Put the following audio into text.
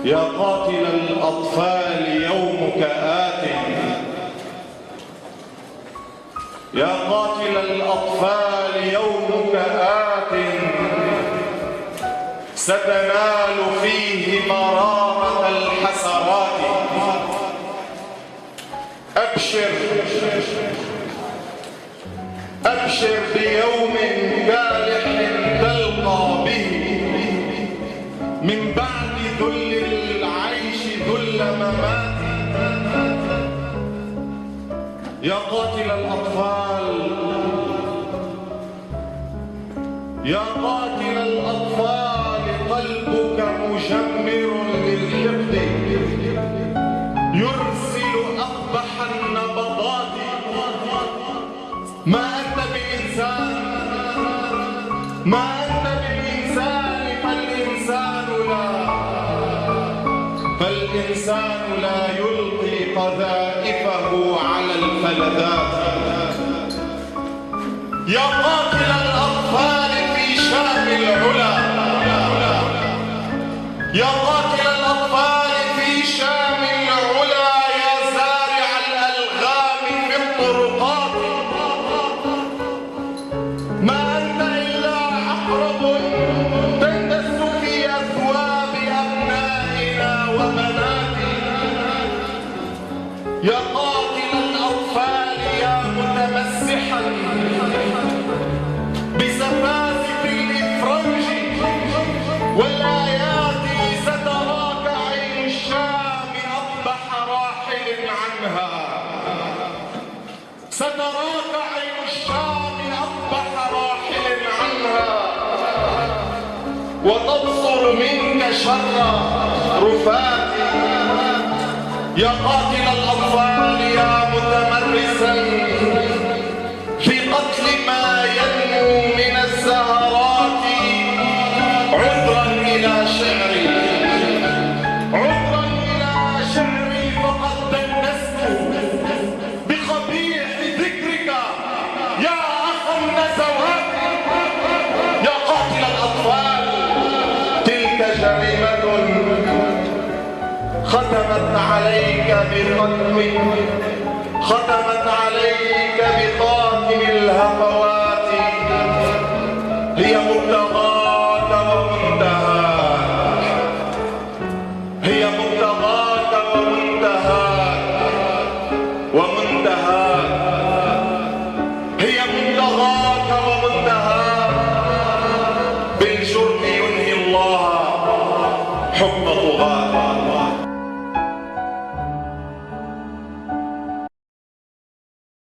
يا قاتل الأطفال يومك آت، يا قاتل الأطفال يومك آت، ستنال فيه مرارة الحسرات. أبشر أبشر بيوم بالح تلقى به من بعد ذل العيش ذل ممات. يا قاتل الأطفال، يا قاتل الأطفال، قلبك مجمر للحقد، يرسل أقبح النبضات. ما أنت بإنسان، ما أنت بإنسان، فالإنسان لا يلقي قذائفه على الفلذات. يا قاتل الأطفال في شام العلا، يا قاتل الأطفال في شام العلا، يا زارع الألغام في الطرقات. ما أنت إلا عقرب تندس في أثواب أبنائنا وبناتنا. يا قاتل الأطفال، يا متمسحا بسفاسف الإفرنج والآيات، ستراك عين الشام أقبح راحل عنها، ستراك عين الشام أقبح راحل عنها، وتبصر منك شر رفات. يا قاتل الأطفال، يا متمرسا في قتل ما ينمو من الزهرات، عذرا إلى شعري، عذرا إلى شعري، فقد دنست بقبيح ذكرك يا أخ النزوات. يا قاتل الأطفال، تلك جريمة ختمت عليك بقتل، ختمت عليك بقاتل الهفوات. هي مبتغاك ومنتهاك، هي مبتغاك ومنتهاك، هي مبتغاك ومنتهاك. بالجرم ينهي الله حكم طغاة.